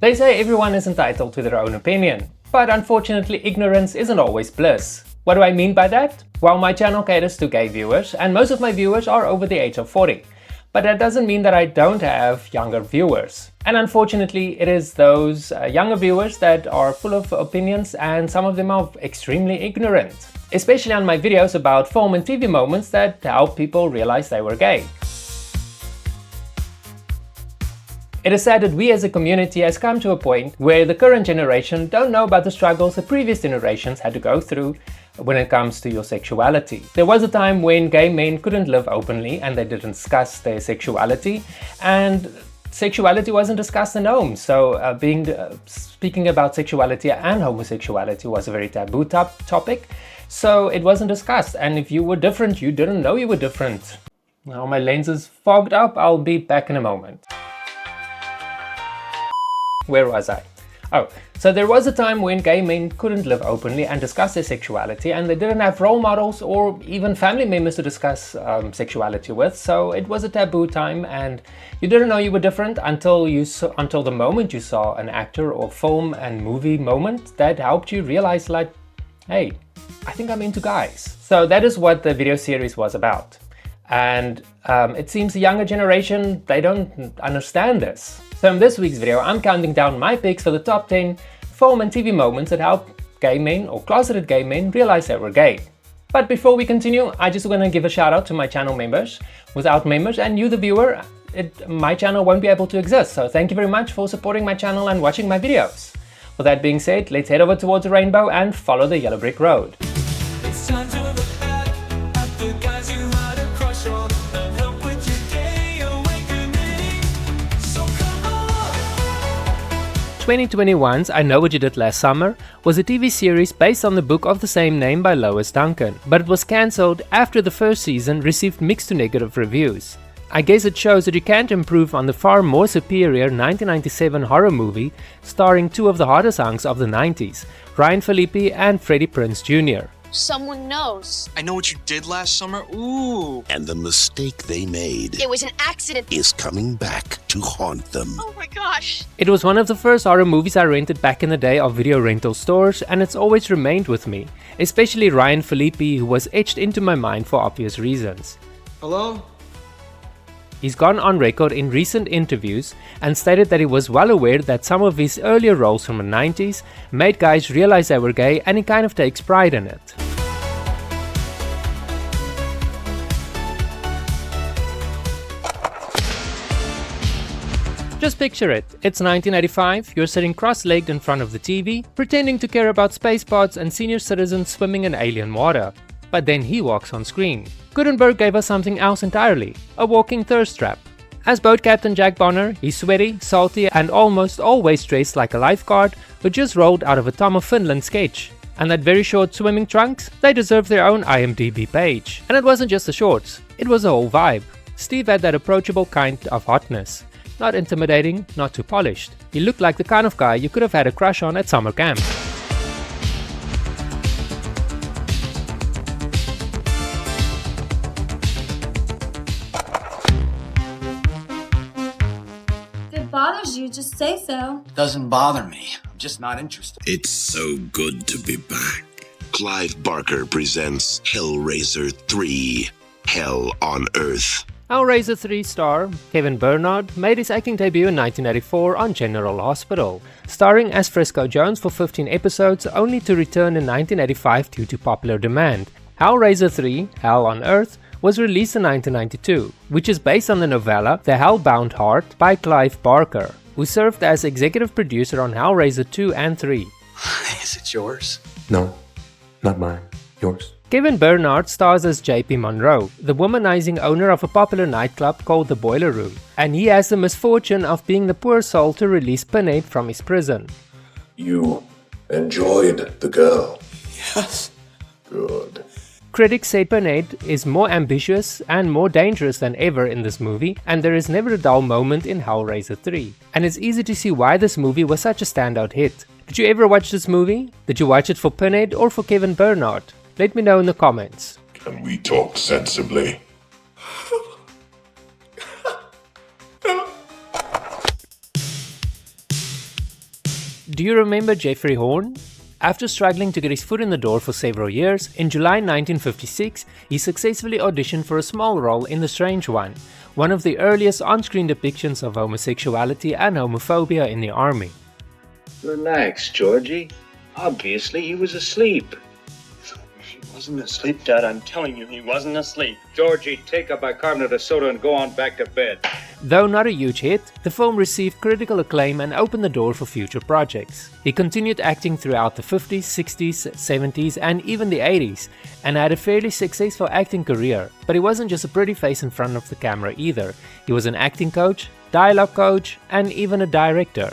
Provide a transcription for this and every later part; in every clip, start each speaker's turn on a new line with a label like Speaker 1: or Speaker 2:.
Speaker 1: They say everyone is entitled to their own opinion, but unfortunately ignorance isn't always bliss. What do I mean by that? Well, my channel caters to gay viewers, and most of my viewers are over the age of 40. But that doesn't mean that I don't have younger viewers. And unfortunately, it is those younger viewers that are full of opinions, and some of them are extremely ignorant. Especially on my videos about film and TV moments that help people realize they were gay. It is sad that we as a community has come to a point where the current generation don't know about the struggles the previous generations had to go through when it comes to your sexuality. There was a time when gay men couldn't live openly and they didn't discuss their sexuality, and sexuality wasn't discussed in homes. So speaking about sexuality and homosexuality was a very taboo topic. So it wasn't discussed, and if you were different, you didn't know you were different. Now my lens is fogged up, I'll be back in a moment. Where was I? Oh, so there was a time when gay men couldn't live openly and discuss their sexuality, and they didn't have role models or even family members to discuss sexuality with, so it was a taboo time, and you didn't know you were different until the moment you saw an actor or film and movie moment that helped you realize, like, hey, I think I'm into guys. So that is what the video series was about. And it seems the younger generation, they don't understand this. So in this week's video, I'm counting down my picks for the top 10 film and TV moments that helped gay men or closeted gay men realize they were gay. But before we continue, I just want to give a shout out to my channel members. Without members and you the viewer, my channel won't be able to exist. So thank you very much for supporting my channel and watching my videos. With that being said, let's head over towards the rainbow and follow the yellow brick road.
Speaker 2: It's time to look back at the guys you had a crush on and help with your gay awakening. So come on!
Speaker 1: 2021's I Know What You Did Last Summer was a TV series based on the book of the same name by Lois Duncan, but it was cancelled after the first season received mixed to negative reviews. I guess it shows that you can't improve on the far more superior 1997 horror movie starring two of the hottest hunks of the 90s, Ryan Phillippe and Freddie Prinze Jr.
Speaker 3: Someone knows.
Speaker 4: I Know What You Did Last Summer? Ooh.
Speaker 5: And the mistake they made
Speaker 3: It was an accident.
Speaker 5: is coming back to haunt them.
Speaker 3: Oh my gosh.
Speaker 1: It was one of the first horror movies I rented back in the day of video rental stores, and it's always remained with me, especially Ryan Phillippe, who was etched into my mind for obvious reasons.
Speaker 4: Hello?
Speaker 1: He's gone on record in recent interviews and stated that he was well aware that some of his earlier roles from the 90s made guys realize they were gay, and he kind of takes pride in it. Just picture it. It's 1985, you're sitting cross-legged in front of the TV, pretending to care about space pods and senior citizens swimming in alien water. But then he walks on screen. Guttenberg gave us something else entirely, a walking thirst trap. As boat captain Jack Bonner, he's sweaty, salty and almost always dressed like a lifeguard who just rolled out of a Tom of Finland sketch. And that very short swimming trunks, they deserve their own IMDb page. And it wasn't just the shorts, it was a whole vibe. Steve had that approachable kind of hotness. Not intimidating, not too polished. He looked like the kind of guy you could have had a crush on at summer camp.
Speaker 6: Bothers you, just say so.
Speaker 4: Doesn't bother me. I'm just not interested.
Speaker 5: It's so good to be back. Clive Barker presents Hellraiser 3, Hell on Earth.
Speaker 1: Hellraiser 3 star Kevin Bernhardt made his acting debut in 1984 on General Hospital, starring as Frisco Jones for 15 episodes only to return in 1985 due to popular demand. Hellraiser 3, Hell on Earth was released in 1992, which is based on the novella The Hellbound Heart by Clive Barker, who served as executive producer on Hellraiser 2 and 3.
Speaker 4: Is it yours?
Speaker 7: No, not mine. Yours.
Speaker 1: Kevin Bernhardt stars as JP Monroe, the womanizing owner of a popular nightclub called the Boiler Room, and he has the misfortune of being the poor soul to release Pinhead from his prison.
Speaker 7: You enjoyed the girl.
Speaker 4: Yes.
Speaker 7: Good.
Speaker 1: Critics say Pinhead is more ambitious and more dangerous than ever in this movie, and there is never a dull moment in Hellraiser 3. And it's easy to see why this movie was such a standout hit. Did you ever watch this movie? Did you watch it for Pinhead or for Kevin Bernhardt? Let me know in the comments.
Speaker 7: Can we talk sensibly?
Speaker 1: Do you remember Geoffrey Horne? After struggling to get his foot in the door for several years, in July 1956 he successfully auditioned for a small role in The Strange one of the earliest on-screen depictions of homosexuality and homophobia in the army.
Speaker 8: Relax, Georgie. Obviously he was asleep.
Speaker 4: He wasn't asleep, Dad. I'm telling you, he wasn't asleep.
Speaker 8: Georgie, take a bicarbonate of soda and go on back to bed.
Speaker 1: Though not a huge hit, the film received critical acclaim and opened the door for future projects. He continued acting throughout the 50s, 60s, 70s and even the 80s, and had a fairly successful acting career, but he wasn't just a pretty face in front of the camera either. He was an acting coach, dialogue coach and even a director.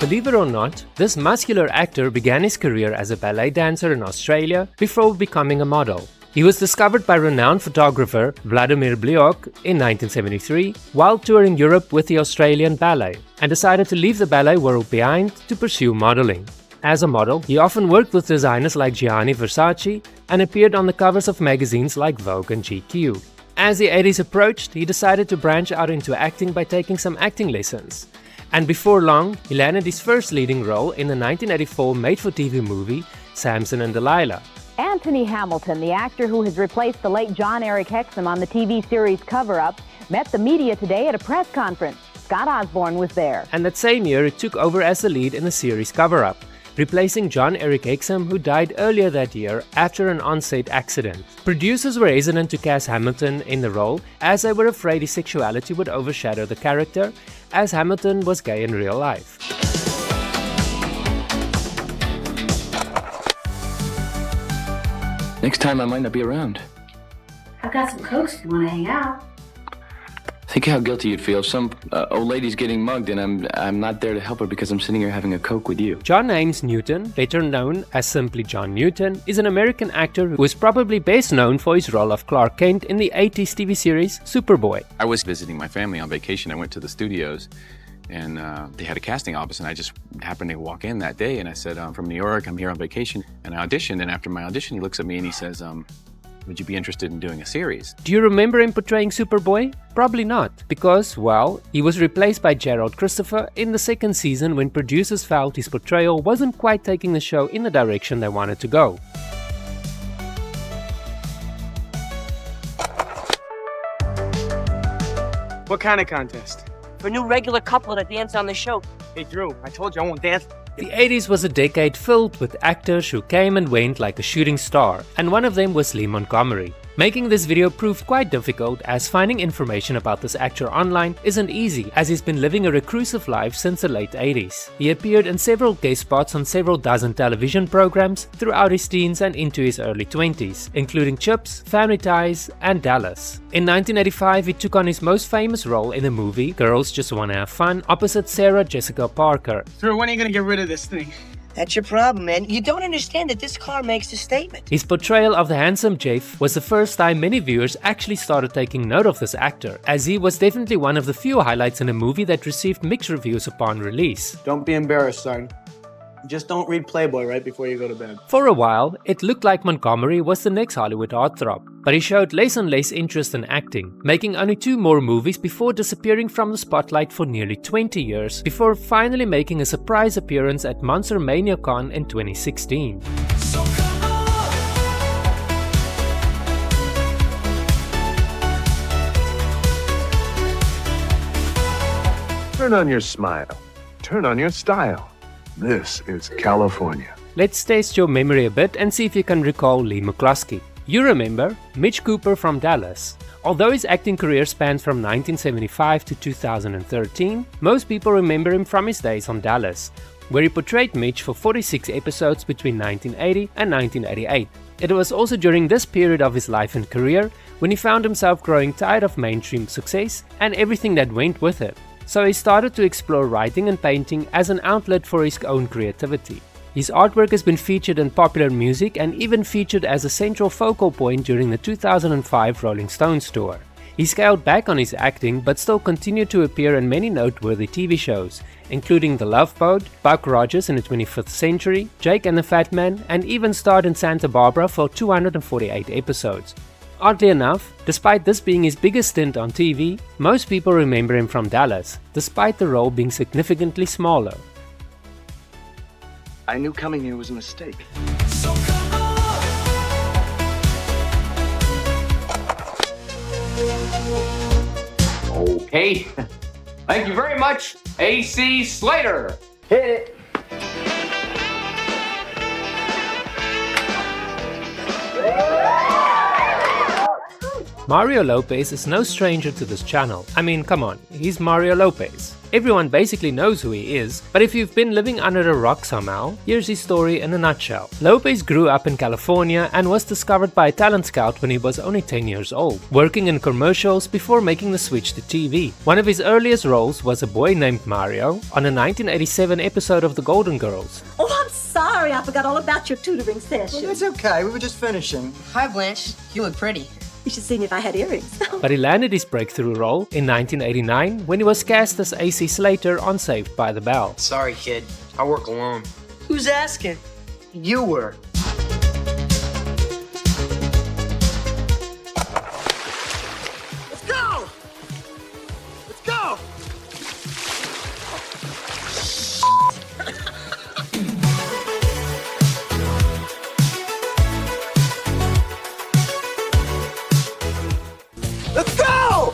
Speaker 1: Believe it or not, this muscular actor began his career as a ballet dancer in Australia before becoming a model. He was discovered by renowned photographer Vladimir Bliok in 1973 while touring Europe with the Australian Ballet, and decided to leave the ballet world behind to pursue modeling. As a model, he often worked with designers like Gianni Versace and appeared on the covers of magazines like Vogue and GQ. As the 80s approached, he decided to branch out into acting by taking some acting lessons. And before long, he landed his first leading role in the 1984 made-for-TV movie, Samson and Delilah.
Speaker 9: Anthony Hamilton, the actor who has replaced the late John Eric Hexum on the TV series Cover Up, met the media today at a press conference. Scott Osborne was there.
Speaker 1: And that same year, he took over as the lead in the series Cover Up, replacing John Eric Hexum, who died earlier that year after an on-set accident. Producers were hesitant to cast Hamilton in the role, as they were afraid his sexuality would overshadow the character, as Hamilton was gay in real life.
Speaker 10: Next time I might not be around.
Speaker 6: I've got some Cokes if you want to hang out.
Speaker 10: Think how guilty you'd feel if some old lady's getting mugged and I'm not there to help her because I'm sitting here having a Coke with you.
Speaker 1: John Haymes Newton, better known as simply John Newton, is an American actor who is probably best known for his role of Clark Kent in the 80s TV series Superboy.
Speaker 11: I was visiting my family on vacation. I went to the studios and they had a casting office, and I just happened to walk in that day and I said, I'm from New York, I'm here on vacation, and I auditioned, and after my audition he looks at me and he says, would you be interested in doing a series?
Speaker 1: Do you remember him portraying Superboy? Probably not, because, well, he was replaced by Gerald Christopher in the second season when producers felt his portrayal wasn't quite taking the show in the direction they wanted to go.
Speaker 12: What kind of contest?
Speaker 13: For a new regular couple to dance on the show.
Speaker 12: Hey Drew, I told you I won't dance.
Speaker 1: The 80s was a decade filled with actors who came and went like a shooting star, and one of them was Leigh Montgomery. Making this video proved quite difficult, as finding information about this actor online isn't easy, as he's been living a reclusive life since the late 80s. He appeared in several guest spots on several dozen television programs throughout his teens and into his early 20s, including Chips, Family Ties, and Dallas. In 1985, he took on his most famous role in the movie Girls Just Wanna Have Fun opposite Sarah Jessica Parker.
Speaker 12: Drew, when are you gonna get rid of this thing?
Speaker 13: That's your problem, man. You don't understand that this car makes a statement.
Speaker 1: His portrayal of the handsome Jeff was the first time many viewers actually started taking note of this actor, as he was definitely one of the few highlights in a movie that received mixed reviews upon release.
Speaker 12: Don't be embarrassed, son. Just don't read Playboy right before you go to bed.
Speaker 1: For a while, it looked like Montgomery was the next Hollywood heartthrob, but he showed less and less interest in acting, making only 2 more movies before disappearing from the spotlight for nearly 20 years, before finally making a surprise appearance at Monster Mania Con in 2016.
Speaker 7: Turn on your smile. Turn on your style. This is California.
Speaker 1: Let's test your memory a bit and see if you can recall Leigh McCloskey. You remember Mitch Cooper from Dallas. Although his acting career spans from 1975 to 2013, most people remember him from his days on Dallas, where he portrayed Mitch for 46 episodes between 1980 and 1988. It was also during this period of his life and career when he found himself growing tired of mainstream success and everything that went with it. So he started to explore writing and painting as an outlet for his own creativity. His artwork has been featured in popular music and even featured as a central focal point during the 2005 Rolling Stones tour. He scaled back on his acting but still continued to appear in many noteworthy TV shows, including The Love Boat, Buck Rogers in the 25th Century, Jake and the Fat Man, and even starred in Santa Barbara for 248 episodes. Oddly enough, despite this being his biggest stint on TV, most people remember him from Dallas, despite the role being significantly smaller.
Speaker 7: I knew coming here was a mistake.
Speaker 14: Okay. Thank you very much, AC Slater. Hit it.
Speaker 1: Mario Lopez is no stranger to this channel. I mean, come on, he's Mario Lopez. Everyone basically knows who he is, but if you've been living under a rock somehow, here's his story in a nutshell. Lopez grew up in California and was discovered by a talent scout when he was only 10 years old, working in commercials before making the switch to TV. One of his earliest roles was a boy named Mario on a 1987 episode of The Golden Girls.
Speaker 15: Oh, I'm sorry, I forgot all about your tutoring session.
Speaker 13: It's okay, we were just finishing.
Speaker 16: Hi, Blanche. You look pretty.
Speaker 15: You should see me if I had earrings.
Speaker 1: But he landed his breakthrough role in 1989 when he was cast as AC Slater on Saved by the Bell.
Speaker 16: Sorry, kid. I work alone.
Speaker 13: Who's asking? You were. Let's go! Let's go! Let's go!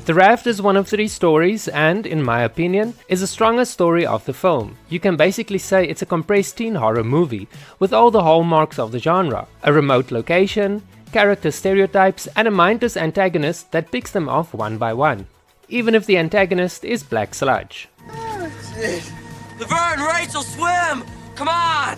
Speaker 1: The Raft is one of 3 stories and, in my opinion, is the strongest story of the film. You can basically say it's a compressed teen horror movie with all the hallmarks of the genre. A remote location, character stereotypes and a mindless antagonist that picks them off one by one. Even if the antagonist is Black Sludge.
Speaker 16: Laverne, Rachel, swim! Come on!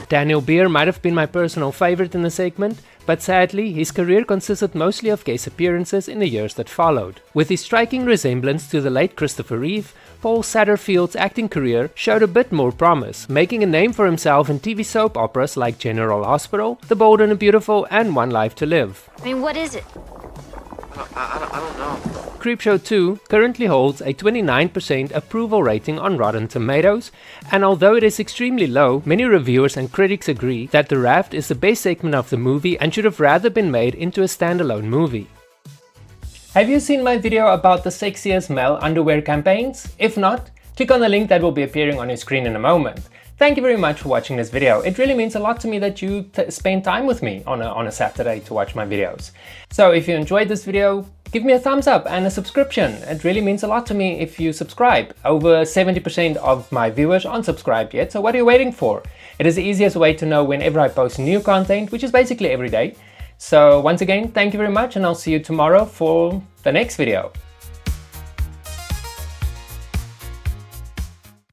Speaker 1: Daniel Beer might have been my personal favorite in the segment, but sadly his career consisted mostly of guest appearances in the years that followed. With his striking resemblance to the late Christopher Reeve, Paul Satterfield's acting career showed a bit more promise, making a name for himself in TV soap operas like General Hospital, The Bold and the Beautiful and One Life to Live.
Speaker 3: I mean, what is it?
Speaker 16: I don't know.
Speaker 1: Creepshow 2 currently holds a 29% approval rating on Rotten Tomatoes, and although it is extremely low, many reviewers and critics agree that The Raft is the best segment of the movie and should have rather been made into a standalone movie. Have you seen my video about the sexiest male underwear campaigns? If not, click on the link that will be appearing on your screen in a moment. Thank you very much for watching this video. It really means a lot to me that you spend time with me on a Saturday to watch my videos. So if you enjoyed this video, give me a thumbs up and a subscription. It really means a lot to me if you subscribe. Over 70% of my viewers aren't subscribed yet, so what are you waiting for? It is the easiest way to know whenever I post new content, which is basically every day. So once again, thank you very much and I'll see you tomorrow for the next video.